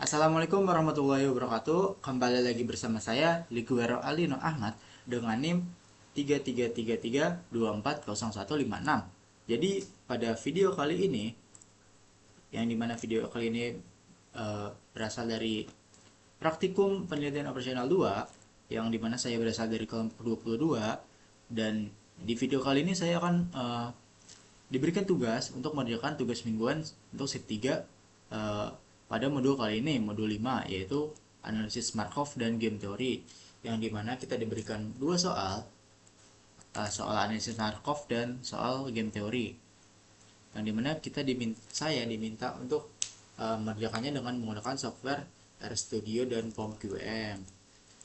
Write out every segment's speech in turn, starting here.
Assalamualaikum warahmatullahi wabarakatuh. Kembali lagi bersama saya Liguero Alino Ahmad dengan NIM 3333240156. Jadi pada video kali ini, yang dimana video kali ini berasal dari praktikum penelitian operasional 2, yang dimana saya berasal dari kelompok 22, dan di video kali ini saya akan diberikan tugas untuk mengerjakan tugas mingguan untuk shift 3 pada modul kali ini, modul 5, yaitu analisis Markov dan game teori, yang dimana kita diberikan dua soal, soal analisis Markov dan soal game teori, yang dimana saya diminta untuk mengerjakannya dengan menggunakan software RStudio dan POM-QM.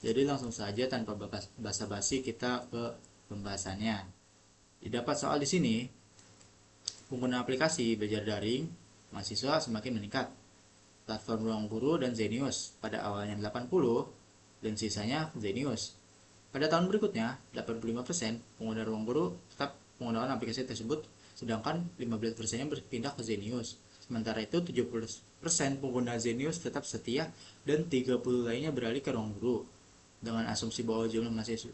Jadi langsung saja tanpa basa-basi kita ke pembahasannya. Didapat soal di sini, pengguna aplikasi belajar daring mahasiswa semakin meningkat. Platform Ruang Guru dan Zenius pada awalnya 80 dan sisanya Zenius. Pada tahun berikutnya, 85% pengguna Ruang Guru tetap menggunakan aplikasi tersebut, sedangkan 15%-nya berpindah ke Zenius. Sementara itu, 70% pengguna Zenius tetap setia dan 30% lainnya beralih ke Ruang Guru. Dengan asumsi bahwa jumlah mahasiswa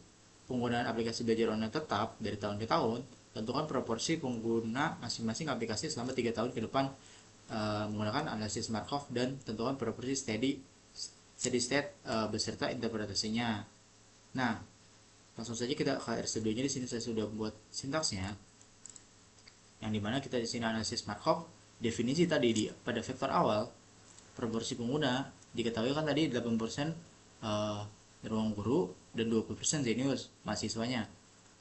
penggunaan aplikasi belajar online tetap dari tahun ke tahun, tentukan proporsi pengguna masing-masing aplikasi selama 3 tahun ke depan menggunakan analisis Markov, dan tentukan proporsi steady state beserta interpretasinya. Nah, langsung saja kita ke RStudio-nya. Di sini saya sudah buat sintaksnya, yang dimana kita di sini analisis Markov. Definisi tadi pada vektor awal, proporsi pengguna diketahui kan tadi 80% ruang guru dan 20% Zenius mahasiswanya.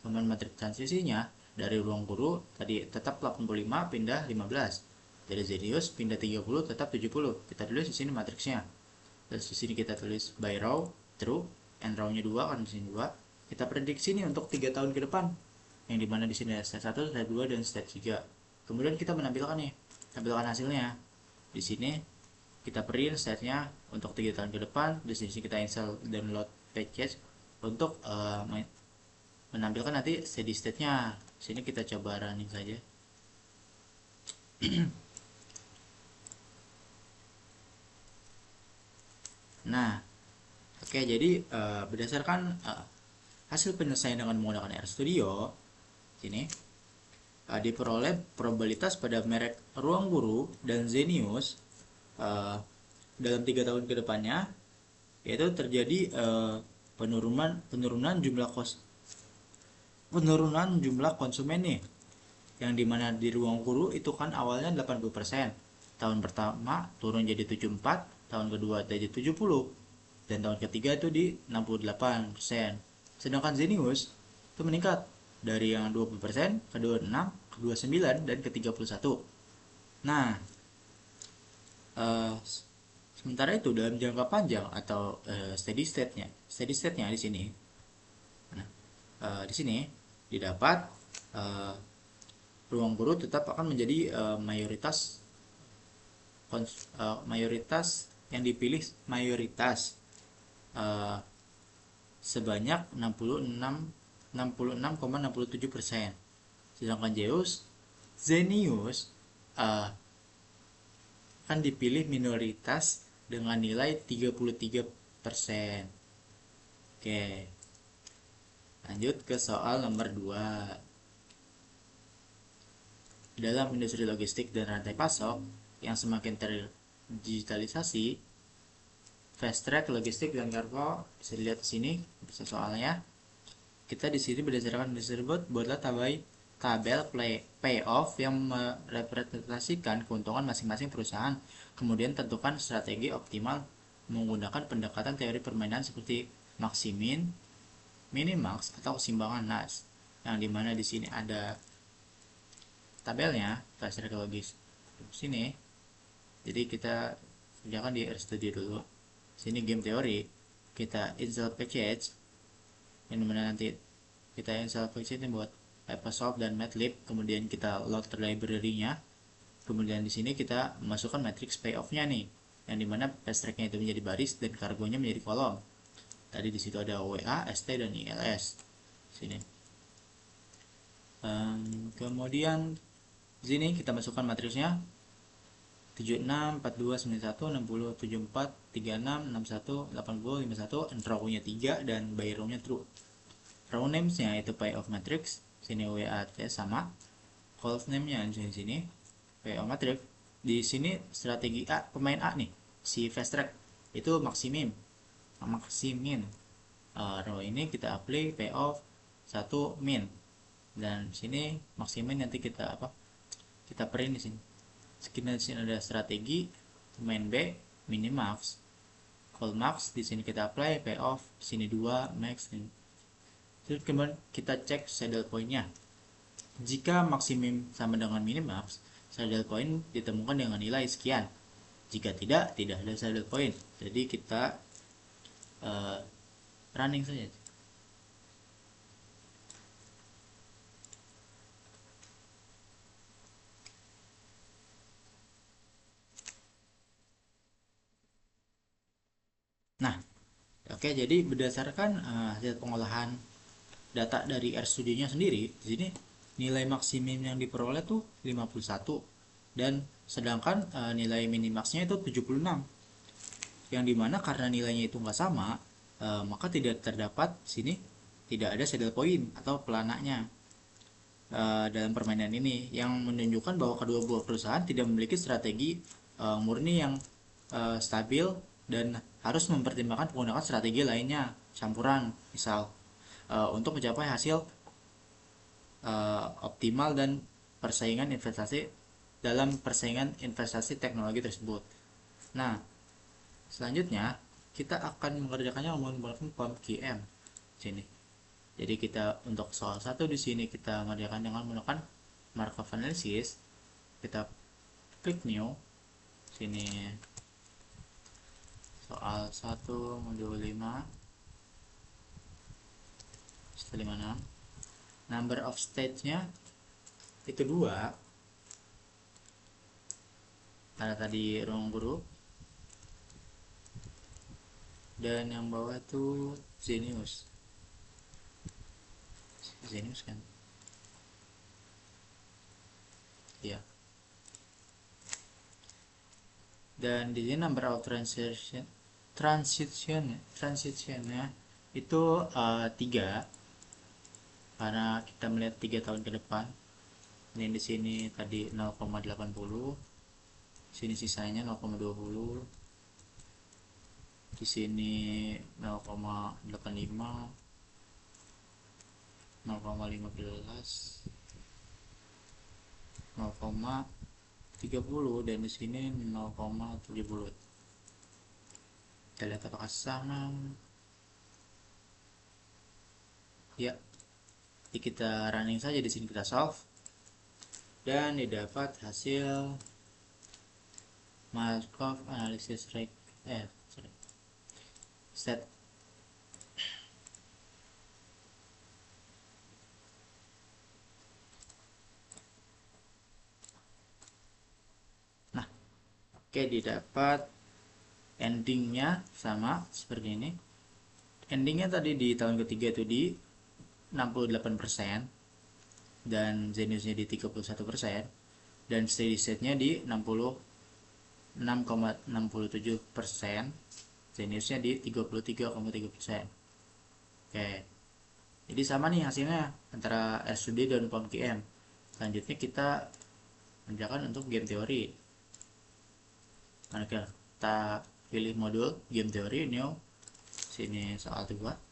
Kemudian matrik transisinya dari ruang guru tadi tetap 85 pindah 15, dari Zenius pindah 30 tetap 70. Kita tulis di sini matriksnya. Terus di sini kita tulis by row true, and row-nya 2 kan di sini 2. Kita prediksi ini untuk 3 tahun ke depan, yang dimana di sini ada state 1, state 2, dan state 3. Kemudian kita menampilkan hasilnya. Di sini kita print state-nya untuk 3 tahun ke depan. Di sini kita install download package untuk menampilkan nanti steady state-nya. Sini kita coba running saja. Nah, oke, jadi berdasarkan hasil penyelesaian dengan menggunakan RStudio, sini diperoleh probabilitas pada merek Ruang Guru dan Zenius dalam 3 tahun ke depannya, yaitu terjadi penurunan jumlah konsumen nih, yang dimana di Ruang Guru itu kan awalnya 80%, tahun pertama turun jadi 74, tahun kedua jadi 70, dan tahun ketiga itu di 68%. Sedangkan Zenius itu meningkat dari yang 20% ke 26, ke 29, dan ke 31. Nah, sementara itu dalam jangka panjang atau steady state-nya di sini. Nah, di sini didapat Ruang Guru tetap akan menjadi mayoritas yang dipilih, sebanyak 66,67%. Sedangkan Zenius akan dipilih minoritas dengan nilai 33%. Oke. Lanjut ke soal nomor 2. Dalam industri logistik dan rantai pasok yang semakin terdigitalisasi, fast track logistik dan kargo bisa dilihat di sini bisa soalnya. Kita di sini berdasarkan tersebut buatlah tabel payoff yang merepresentasikan keuntungan masing-masing perusahaan. Kemudian tentukan strategi optimal menggunakan pendekatan teori permainan seperti maximin, minimax, atau keseimbangan Nash. Yang dimana di sini ada tabelnya fast track logistik di sini. Jadi kita kerjakan di RStudio dulu. Sini game teori, kita install package, yang dimana nanti kita install package ini buat Microsoft dan MATLAB. Kemudian kita load library-nya. Kemudian di sini kita masukkan matrix payoff-nya nih, yang dimana fast track-nya itu menjadi baris dan kargonya menjadi kolom. Tadi di situ ada WA, ST, dan ILS. Sini. Kemudian di sini kita masukkan matriksnya. 76 42 91 60 74 36 61 80 51, and row-nya 3 dan by row-nya true. Row names-nya itu pay of matrix, sini WAT sama. Column name-nya di sini pay of matrix. Di sini strategi A, pemain A nih, si fast track itu maksimin. Row ini kita apply pay off 1 min, dan sini maksimin nanti kita kita print di sini. Sekian di sini ada strategi pemain B minimax, call max di sini kita apply pay off sini 2 max. Terus kemudian kita cek saddle point-nya. Jika maksimum sama dengan minimax, saddle point ditemukan dengan nilai sekian. Jika tidak ada saddle point. Jadi kita running saja. Nah, oke, jadi berdasarkan hasil pengolahan data dari RStudio-nya sendiri, di sini nilai maksimum yang diperoleh tuh 51, dan sedangkan nilai minimaxnya itu 76. Yang dimana karena nilainya itu nggak sama, maka tidak terdapat sini, tidak ada saddle point atau pelananya dalam permainan ini, yang menunjukkan bahwa kedua buah perusahaan tidak memiliki strategi murni yang stabil dan harus mempertimbangkan menggunakan strategi lainnya campuran, misal untuk mencapai hasil optimal dan persaingan investasi dalam persaingan investasi teknologi tersebut. Nah, selanjutnya kita akan mengerjakannya menggunakan POM-QM sini. Jadi kita untuk soal 1 di sini kita mengerjakan dengan menggunakan Markov analysis. Kita klik new sini, soal 1 modul 5 56. Number of stage-nya itu 2 karena tadi ruang guru, dan yang bawah itu Zenius kan ya. Dan di sini number of transitionnya itu 3 karena kita melihat 3 tahun ke depan. Ini di sini tadi 0,80, sini sisanya 0,20, di sini 0,85, 0,15, 0,30, dan di sini 0,70. Kita lihat apakah sama. Ya, jadi kita running saja di sini, kita solve dan didapat hasil Markov analysis set. Nah, oke, didapat endingnya sama seperti ini. Endingnya tadi di tahun ketiga itu di 68%, dan Zeniusnya di 31%, dan steady state-nya di 6,67%, Zeniusnya di 33,3%. Oke, jadi sama nih hasilnya antara RStudio dan POM-QM. Selanjutnya kita kerjakan untuk game teori. Maka kita pilih modul game teori new, sini soal 2.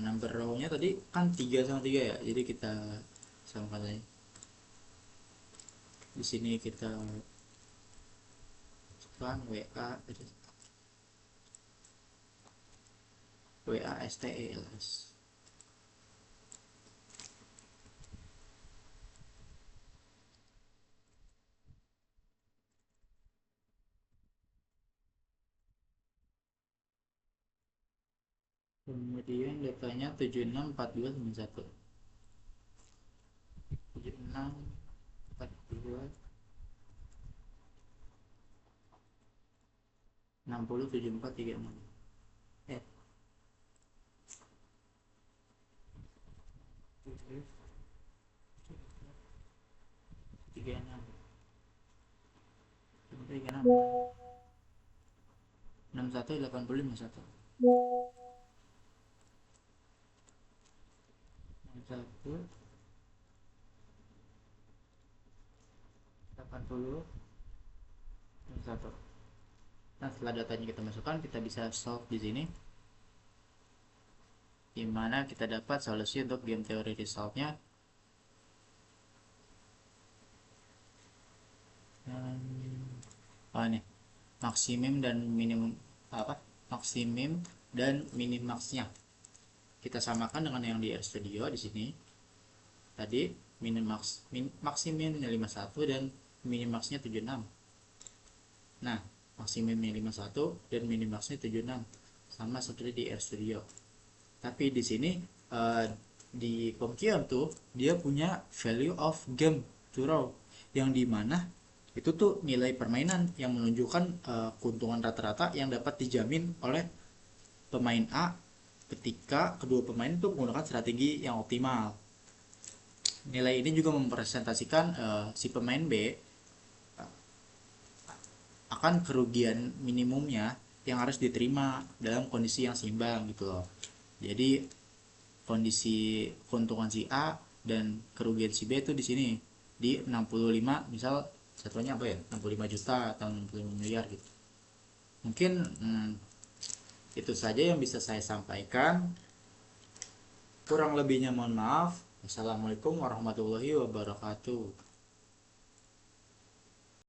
Number row-nya tadi kan 3 sama 3 ya, jadi kita samakan aja. Di sini kita masukkan WASTELS. Kemudian datanya 764291, 7642 60 7436. 36 36 61 85 1 61 80 1. Nah, setelah datanya kita masukkan, kita bisa solve di sini, dimana kita dapat solusi untuk game teori result-nya. Oh, ini maksimum dan minimum apa? Maksimum dan minimaxnya kita samakan dengan yang di RStudio di sini. Tadi maksimumnya 51 dan minimaxnya 76. Nah, maksimumnya 51 dan minimaxnya 76, sama seperti di RStudio. Tapi di sini di Pongkion tuh dia punya value of game to row, yang dimana itu tuh nilai permainan yang menunjukkan keuntungan rata-rata yang dapat dijamin oleh pemain A ketika kedua pemain itu menggunakan strategi yang optimal. Nilai ini juga mempresentasikan si pemain B akan kerugian minimumnya yang harus diterima dalam kondisi yang seimbang gitu loh. Jadi kondisi keuntungan si A dan kerugian si B itu di sini di 65, misal satunya apa ya, 65 juta atau 65 miliar gitu. Mungkin itu saja yang bisa saya sampaikan. Kurang lebihnya mohon maaf. Wassalamualaikum warahmatullahi wabarakatuh.